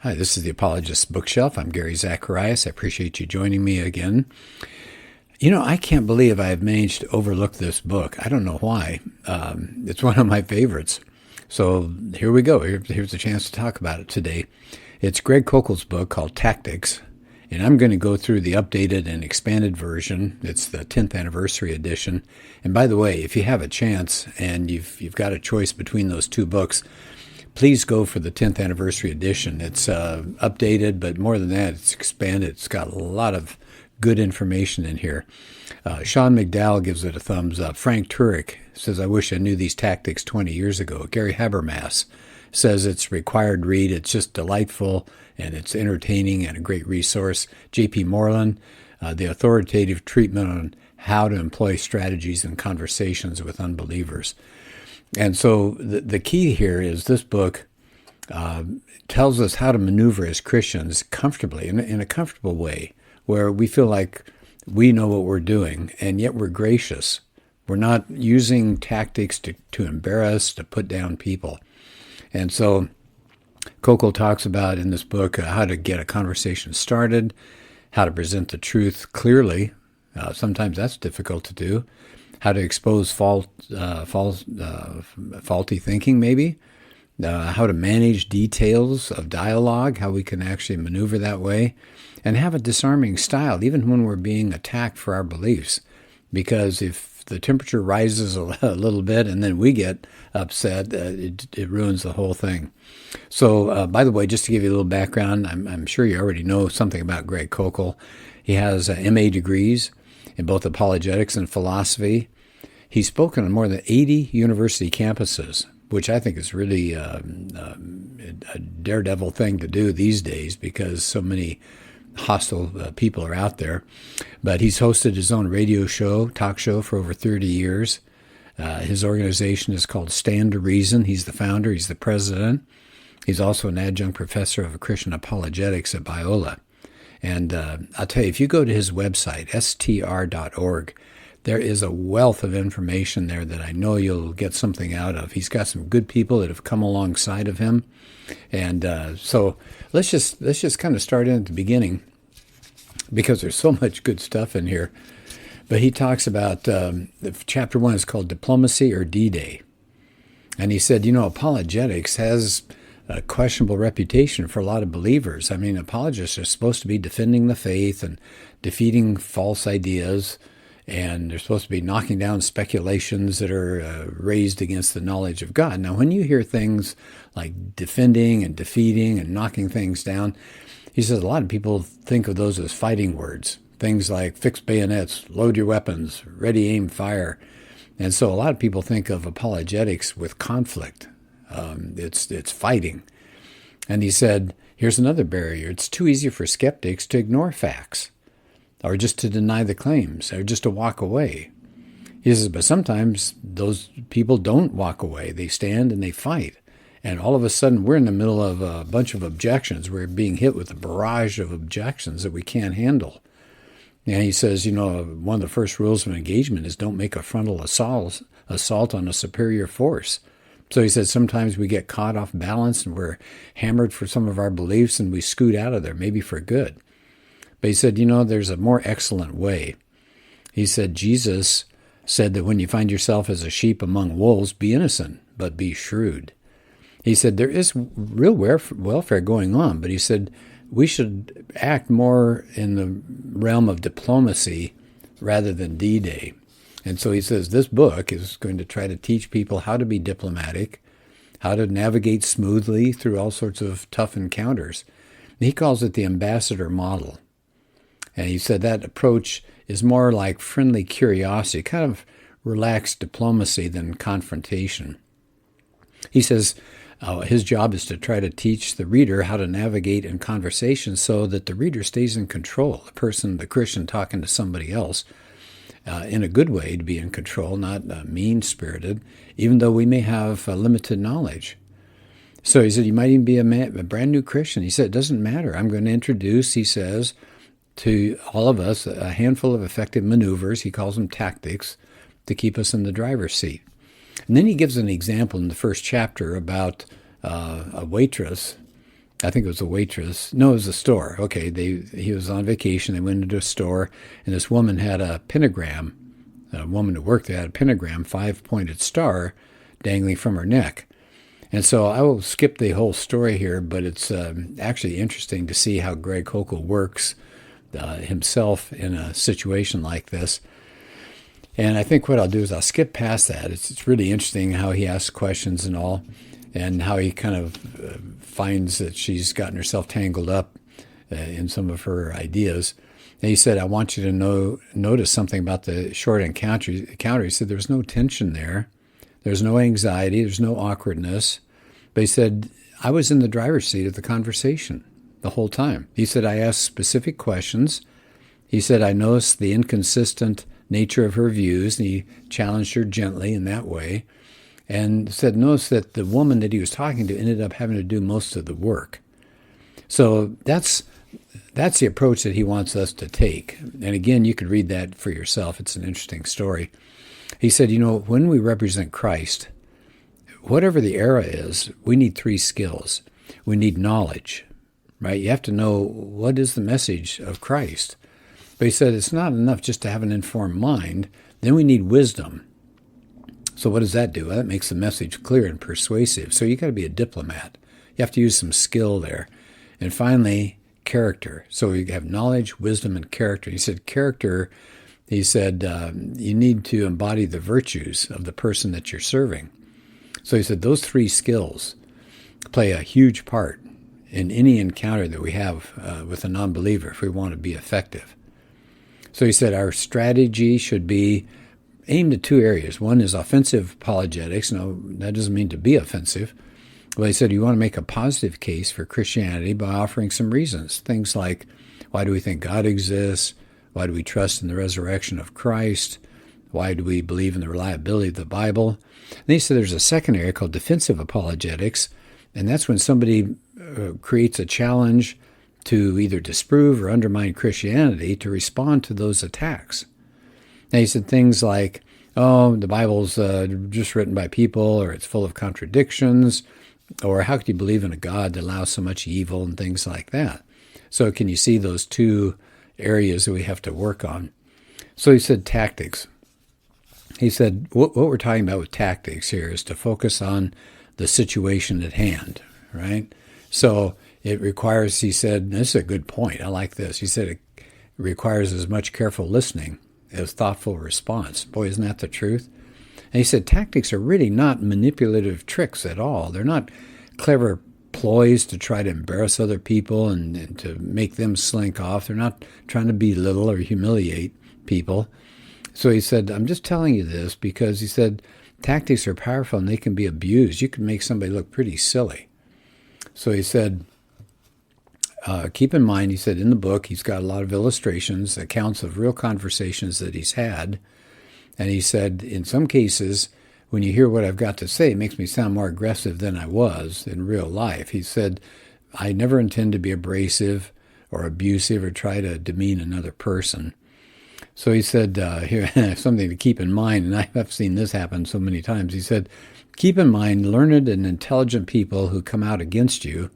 Hi, this is the Apologist bookshelf. I'm Gary Zacharias. I appreciate you joining me again. I can't believe I have managed to overlook this book. I don't know why. It's one of my favorites. So here we go. Here's a chance to talk about it today. It's Greg Koukl's book called Tactics, and I'm going to go through the updated and expanded version. It's the 10th anniversary edition. And by the way, if you have a chance and you've got a choice between those two books, please go for the 10th anniversary edition. It's updated, but more than that, it's expanded. It's got a lot of good information in here. Sean McDowell gives it a thumbs up. Frank Turek says, I wish I knew these tactics 20 years ago. Gary Habermas says it's required read. It's just delightful, and it's entertaining and a great resource. J.P. Moreland, the authoritative treatment on how to employ strategies in conversations with unbelievers. And so the key here is this book tells us how to maneuver as Christians comfortably, in a comfortable way, where we feel like we know what we're doing, and yet we're gracious. We're not using tactics to embarrass, to put down people. And so Koukl talks about in this book how to get a conversation started, how to present the truth clearly. Sometimes that's difficult to do. How to expose faulty thinking, maybe. How to manage details of dialogue, how we can actually maneuver that way. And have a disarming style, even when we're being attacked for our beliefs. Because if the temperature rises a little bit and then we get upset, it ruins the whole thing. So, by the way, just to give you a little background, I'm sure you already know something about Greg Koukl. He has MA degrees in both apologetics and philosophy. He's spoken on more than 80 university campuses, which I think is really a daredevil thing to do these days because so many hostile people are out there. But he's hosted his own talk show for over 30 years. His organization is called Stand to Reason. He's the founder. He's the president. He's also an adjunct professor of Christian apologetics at Biola. And I'll tell you, if you go to his website, str.org, there is a wealth of information there that I know you'll get something out of. He's got some good people that have come alongside of him. And so let's just kind of start in at the beginning because there's so much good stuff in here. But he talks about, chapter 1 is called Diplomacy or D-Day. And he said, apologetics has a questionable reputation for a lot of believers. I mean, apologists are supposed to be defending the faith and defeating false ideas, and they're supposed to be knocking down speculations that are raised against the knowledge of God. Now, when you hear things like defending and defeating and knocking things down, he says a lot of people think of those as fighting words. Things like fix bayonets, load your weapons, ready, aim, fire. And so a lot of people think of apologetics with conflict. It's fighting. And he said, here's another barrier. It's too easy for skeptics to ignore facts or just to deny the claims or just to walk away. He says, but sometimes those people don't walk away. They stand and they fight. And all of a sudden, we're in the middle of a bunch of objections. We're being hit with a barrage of objections that we can't handle. And he says, one of the first rules of engagement is don't make a frontal assault on a superior force. So he said sometimes we get caught off balance and we're hammered for some of our beliefs and we scoot out of there, maybe for good. But he said, there's a more excellent way. He said, Jesus said that when you find yourself as a sheep among wolves, be innocent, but be shrewd. He said there is real welfare going on, but he said we should act more in the realm of diplomacy rather than D-Day. And so he says this book is going to try to teach people how to be diplomatic, how to navigate smoothly through all sorts of tough encounters. He calls it the ambassador model. And he said that approach is more like friendly curiosity, kind of relaxed diplomacy than confrontation. He says his job is to try to teach the reader how to navigate in conversation so that the reader stays in control, the Christian talking to somebody else, in a good way, to be in control, not mean-spirited, even though we may have limited knowledge. So he said, you might even be a brand new Christian. He said, it doesn't matter. I'm going to introduce, he says, to all of us a handful of effective maneuvers, he calls them tactics, to keep us in the driver's seat. And then he gives an example in the first chapter about a waitress I think it was a waitress. No, it was a store. Okay, he was on vacation. They went into a store, and this woman had a pentagram. A woman who worked there had a pentagram, 5-pointed star, dangling from her neck. And so I will skip the whole story here, but it's actually interesting to see how Greg Koukl works himself in a situation like this. And I think what I'll do is I'll skip past that. It's really interesting how he asks questions and all, and how he kind of finds that she's gotten herself tangled up in some of her ideas. And he said, I want you to notice something about the short encounter. He said there was no tension there. There's no anxiety. There's no awkwardness. But he said, I was in the driver's seat of the conversation the whole time. He said, I asked specific questions. He said, I noticed the inconsistent nature of her views, and he challenged her gently in that way. And said, notice that the woman that he was talking to ended up having to do most of the work. So that's the approach that he wants us to take. And again, you could read that for yourself. It's an interesting story. He said, when we represent Christ, whatever the era is, we need 3 skills. We need knowledge, right? You have to know what is the message of Christ. But he said it's not enough just to have an informed mind. Then we need wisdom. So what does that do? Well, that makes the message clear and persuasive. So you got to be a diplomat. You have to use some skill there. And finally, character. So you have knowledge, wisdom, and character. He said character, he said, you need to embody the virtues of the person that you're serving. So he said those 3 skills play a huge part in any encounter that we have with a non-believer if we want to be effective. So he said our strategy should be aimed at 2 areas. One is offensive apologetics. No, that doesn't mean to be offensive. Well, he said you want to make a positive case for Christianity by offering some reasons. Things like, why do we think God exists? Why do we trust in the resurrection of Christ? Why do we believe in the reliability of the Bible? And he said there's a second area called defensive apologetics, and that's when somebody creates a challenge to either disprove or undermine Christianity to respond to those attacks. And he said things like, the Bible's just written by people, or it's full of contradictions, or how could you believe in a God that allows so much evil, and things like that. So can you see those 2 areas that we have to work on? So he said tactics. He said what we're talking about with tactics here is to focus on the situation at hand, right? So it requires, he said, this is a good point, I like this. He said it requires as much careful listening as thoughtful response. Boy, isn't that the truth? And he said tactics are really not manipulative tricks at all. They're not clever ploys to try to embarrass other people and to make them slink off. They're not trying to belittle or humiliate people. So he said, I'm just telling you this because he said tactics are powerful and they can be abused. You can make somebody look pretty silly. So he said, keep in mind, he said in the book, he's got a lot of illustrations, accounts of real conversations that he's had. And he said, in some cases, when you hear what I've got to say, it makes me sound more aggressive than I was in real life. He said, I never intend to be abrasive or abusive or try to demean another person. So he said, here, something to keep in mind, and I've seen this happen so many times. He said, keep in mind, learned and intelligent people who come out against you,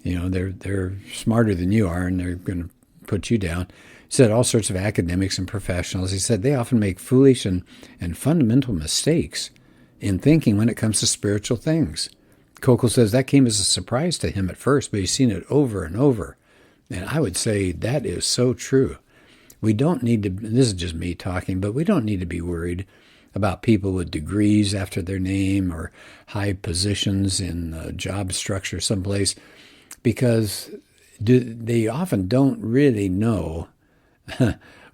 they're smarter than you are, and they're going to put you down. He said all sorts of academics and professionals. He said they often make foolish and fundamental mistakes in thinking when it comes to spiritual things. Koukl says that came as a surprise to him at first, but he's seen it over and over. And I would say that is so true. We don't need to, this is just me talking, but we don't need to be worried about people with degrees after their name or high positions in a job structure someplace, because they often don't really know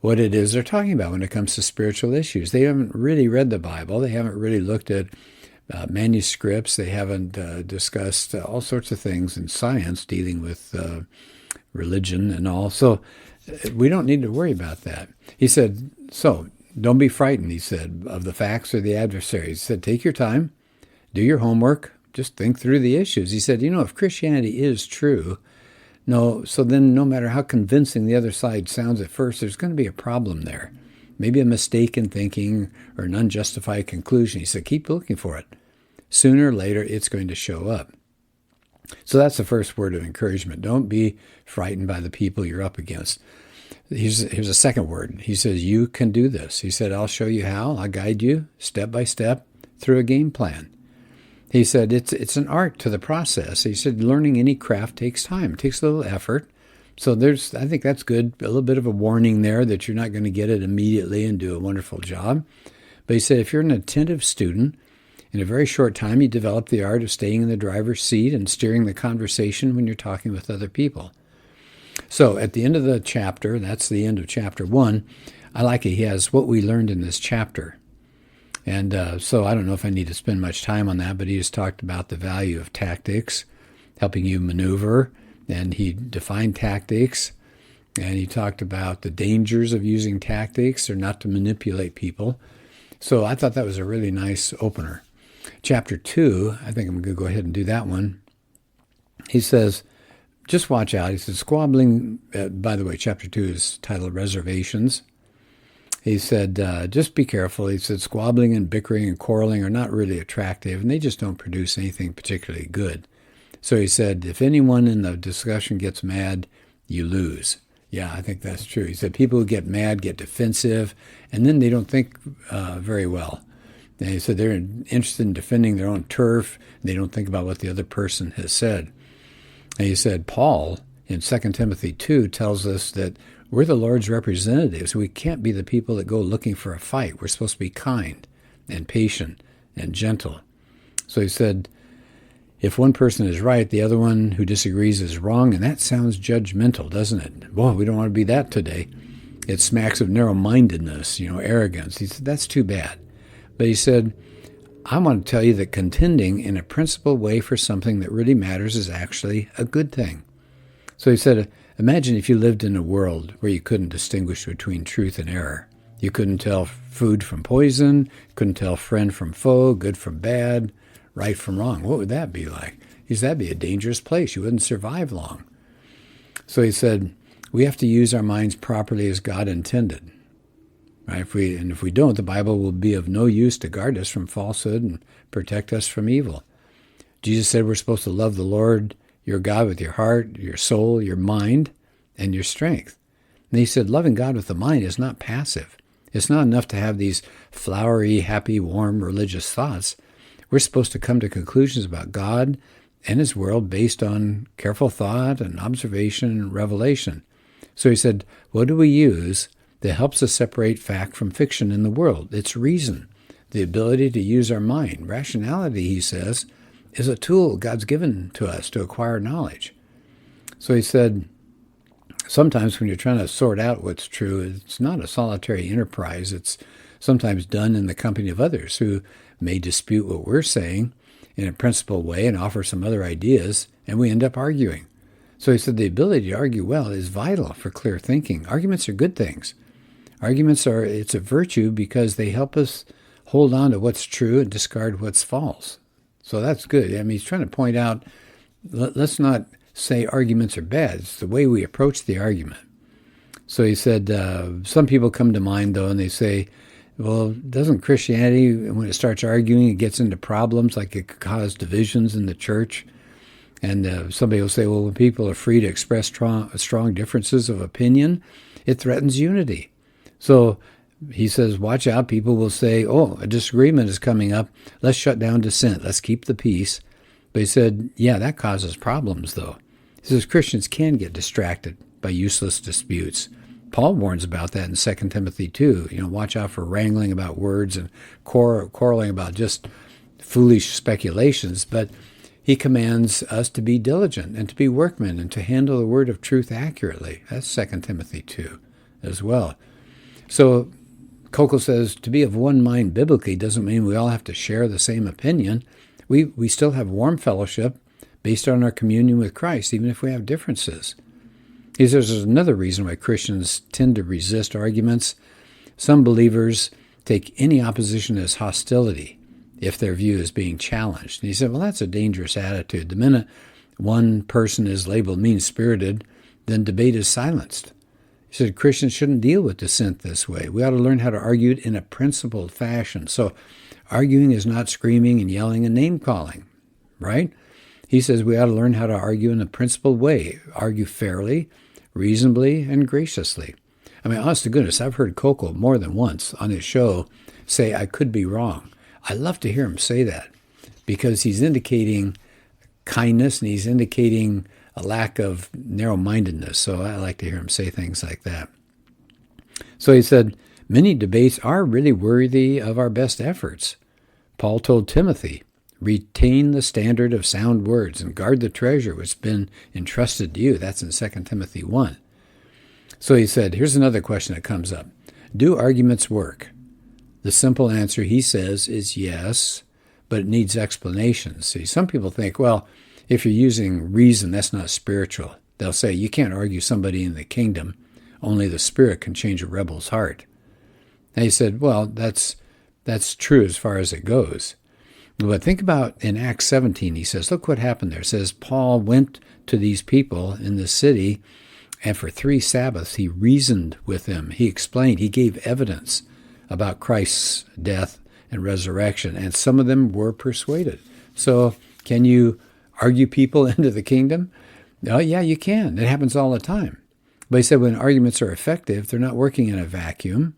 what it is they're talking about when it comes to spiritual issues. They haven't really read the Bible. They haven't really looked at manuscripts. They haven't discussed all sorts of things in science dealing with religion and all. So we don't need to worry about that. He said, so don't be frightened, he said, of the facts or the adversaries. He said, take your time, do your homework, just think through the issues. He said, if Christianity is true, so then no matter how convincing the other side sounds at first, there's going to be a problem there. Maybe a mistake in thinking or an unjustified conclusion. He said, keep looking for it. Sooner or later, it's going to show up. So that's the first word of encouragement. Don't be frightened by the people you're up against. Here's a second word. He says, you can do this. He said, I'll show you how. I'll guide you step by step through a game plan. He said, it's an art to the process. He said, learning any craft takes time. It takes a little effort. So I think that's good. A little bit of a warning there that you're not going to get it immediately and do a wonderful job. But he said, if you're an attentive student, in a very short time, you develop the art of staying in the driver's seat and steering the conversation when you're talking with other people. So at the end of the chapter, that's the end of chapter 1, I like it. He has what we learned in this chapter. And so I don't know if I need to spend much time on that, but he just talked about the value of tactics, helping you maneuver, and he defined tactics, and he talked about the dangers of using tactics or not to manipulate people. So I thought that was a really nice opener. Chapter 2, I think I'm going to go ahead and do that one. He says, just watch out. He says, squabbling, by the way, chapter 2 is titled Reservations. He said, just be careful. He said, squabbling and bickering and quarreling are not really attractive, and they just don't produce anything particularly good. So he said, if anyone in the discussion gets mad, you lose. Yeah, I think that's true. He said, people who get mad get defensive, and then they don't think very well. And he said they're interested in defending their own turf. And they don't think about what the other person has said. And he said, Paul, in 2 Timothy 2, tells us that we're the Lord's representatives. We can't be the people that go looking for a fight. We're supposed to be kind and patient and gentle. So he said, if one person is right, the other one who disagrees is wrong, and that sounds judgmental, doesn't it? Well, we don't want to be that today. It smacks of narrow-mindedness, arrogance. He said, that's too bad. But he said, I want to tell you that contending in a principled way for something that really matters is actually a good thing. So he said, imagine if you lived in a world where you couldn't distinguish between truth and error. You couldn't tell food from poison, couldn't tell friend from foe, good from bad, right from wrong. What would that be like? He said, that'd be a dangerous place. You wouldn't survive long. So he said, we have to use our minds properly as God intended. Right? If we don't, the Bible will be of no use to guard us from falsehood and protect us from evil. Jesus said we're supposed to love the Lord your God with your heart, your soul, your mind, and your strength. And he said loving God with the mind is not passive. It's not enough to have these flowery, happy, warm religious thoughts. We're supposed to come to conclusions about God and his world based on careful thought and observation and revelation. So he said, what do we use that helps us separate fact from fiction in the world? It's reason, the ability to use our mind. Rationality, he says, is a tool God's given to us to acquire knowledge. So he said, sometimes when you're trying to sort out what's true, it's not a solitary enterprise. It's sometimes done in the company of others who may dispute what we're saying in a principled way and offer some other ideas, and we end up arguing. So he said the ability to argue well is vital for clear thinking. Arguments are good things. It's a virtue because they help us hold on to what's true and discard what's false. So that's good. I mean, he's trying to point out, let's not say arguments are bad. It's the way we approach the argument. So he said, some people come to mind, though, and they say, well, doesn't Christianity, when it starts arguing, it gets into problems, like it could cause divisions in the church? And somebody will say, well, when people are free to express strong differences of opinion, it threatens unity. So he says, watch out. People will say, oh, a disagreement is coming up. Let's shut down dissent. Let's keep the peace. But he said, yeah, that causes problems, though. He says Christians can get distracted by useless disputes. Paul warns about that in 2 Timothy 2. Watch out for wrangling about words and quarreling about just foolish speculations. But he commands us to be diligent and to be workmen and to handle the word of truth accurately. That's 2 Timothy 2 as well. So Koukl says to be of one mind biblically doesn't mean we all have to share the same opinion. We still have warm fellowship based on our communion with Christ, even if we have differences. He says there's another reason why Christians tend to resist arguments. Some believers take any opposition as hostility if their view is being challenged. And he said, well, that's a dangerous attitude. The minute one person is labeled mean-spirited, then debate is silenced. He said Christians shouldn't deal with dissent this way. We ought to learn how to argue in a principled fashion. So arguing is not screaming and yelling and name-calling, right? He says we ought to learn how to argue in a principled way, argue fairly, reasonably, and graciously. I mean, honest to goodness, I've heard Koukl more than once on his show say, I could be wrong. I love to hear him say that because he's indicating kindness and he's indicating a lack of narrow-mindedness. So I like to hear him say things like that. So he said, many debates are really worthy of our best efforts. Paul told Timothy, retain the standard of sound words and guard the treasure which has been entrusted to you. That's in 2 Timothy 1. So he said, here's another question that comes up. Do arguments work? The simple answer, he says, is yes, but it needs explanation. See, some people think, well, if you're using reason, that's not spiritual. They'll say, you can't argue somebody in the kingdom. Only the Spirit can change a rebel's heart. And he said, well, that's true as far as it goes. But think about in Acts 17, he says, look what happened there. It says, Paul went to these people in the city, and for 3 Sabbaths he reasoned with them. He explained, he gave evidence about Christ's death and resurrection, and some of them were persuaded. So can you argue people into the kingdom? Oh, yeah, you can. It happens all the time. But he said when arguments are effective, they're not working in a vacuum.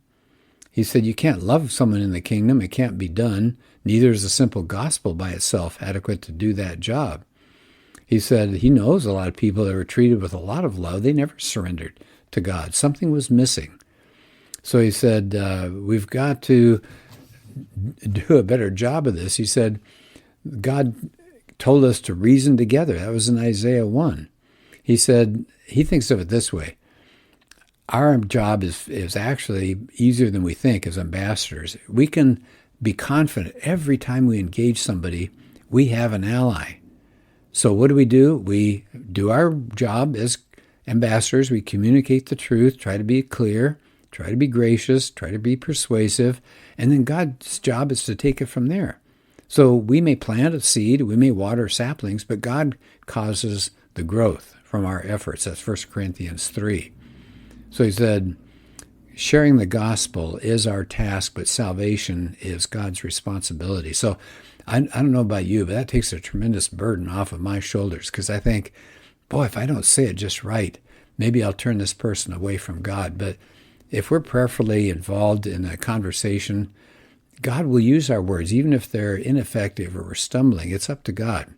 He said you can't love someone in the kingdom. It can't be done. Neither is a simple gospel by itself adequate to do that job. He said he knows a lot of people that were treated with a lot of love. They never surrendered to God. Something was missing. So he said, we've got to do a better job of this. He said, God told us to reason together. That was in Isaiah 1. He said, he thinks of it this way. Our job is actually easier than we think as ambassadors. We can be confident every time we engage somebody, we have an ally. So what do? We do our job as ambassadors. We communicate the truth, try to be clear, try to be gracious, try to be persuasive, and then God's job is to take it from there. So we may plant a seed, we may water saplings, but God causes the growth from our efforts. That's 1 Corinthians 3. So he said, sharing the gospel is our task, but salvation is God's responsibility. So I don't know about you, but that takes a tremendous burden off of my shoulders because I think, boy, if I don't say it just right, maybe I'll turn this person away from God. But if we're prayerfully involved in a conversation, God will use our words, even if they're ineffective or we're stumbling. It's up to God.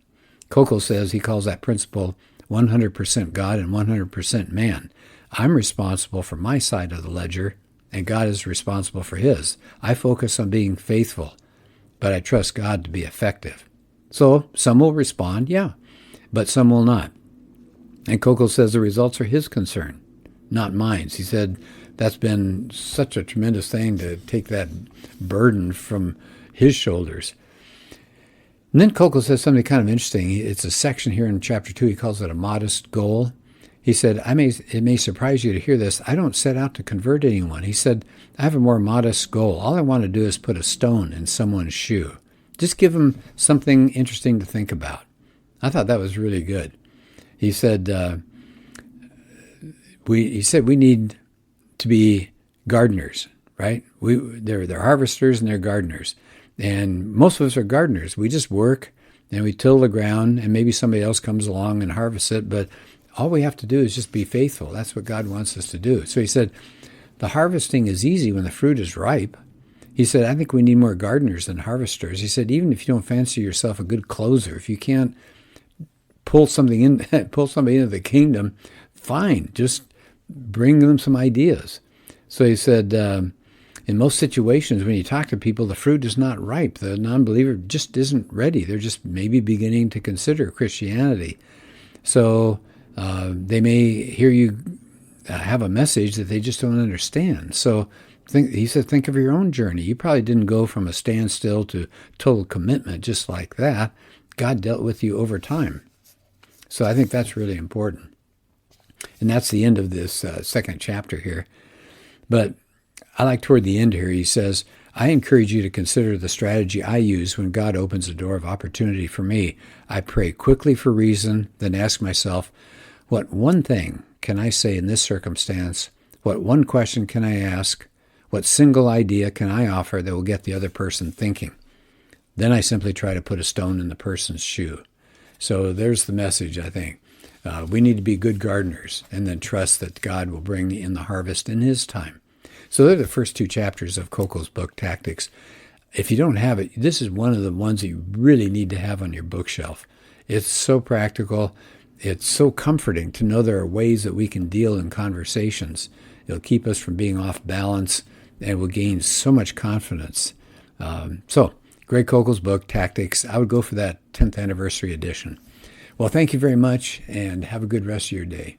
Koukl says he calls that principle 100% God and 100% man. I'm responsible for my side of the ledger, and God is responsible for his. I focus on being faithful, but I trust God to be effective. So some will respond, yeah, but some will not. And Koukl says the results are his concern, not mine. He said that's been such a tremendous thing to take that burden from his shoulders. And then Koukl says something kind of interesting. It's a section here in chapter 2. He calls it a modest goal. He said, it may surprise you to hear this. I don't set out to convert anyone. He said, I have a more modest goal. All I want to do is put a stone in someone's shoe. Just give them something interesting to think about. I thought that was really good. He said, we need to be gardeners, right? They're harvesters and they're gardeners. And most of us are gardeners. We just work and we till the ground and maybe somebody else comes along and harvests it, but all we have to do is just be faithful. That's what God wants us to do. So he said, the harvesting is easy when the fruit is ripe. He said, I think we need more gardeners than harvesters. He said, even if you don't fancy yourself a good closer, if you can't pull somebody into the kingdom, fine, just bring them some ideas. So he said, in most situations when you talk to people, the fruit is not ripe. The non-believer just isn't ready. They're just maybe beginning to consider Christianity. So they may hear you have a message that they just don't understand. So he said, think of your own journey. You probably didn't go from a standstill to total commitment just like that. God dealt with you over time. So I think that's really important. And that's the end of this second chapter here. But I like toward the end here, he says, I encourage you to consider the strategy I use when God opens a door of opportunity for me. I pray quickly for reason, then ask myself, what one thing can I say in this circumstance? What one question can I ask? What single idea can I offer that will get the other person thinking? Then I simply try to put a stone in the person's shoe. So there's the message, I think. We need to be good gardeners and then trust that God will bring in the harvest in his time. So they're the first 2 chapters of Koukl's book, Tactics. If you don't have it, this is one of the ones that you really need to have on your bookshelf. It's so practical. It's so comforting to know there are ways that we can deal in conversations. It'll keep us from being off balance, and we'll gain so much confidence. So Greg Koukl's book, Tactics, I would go for that 10th anniversary edition. Well, thank you very much, and have a good rest of your day.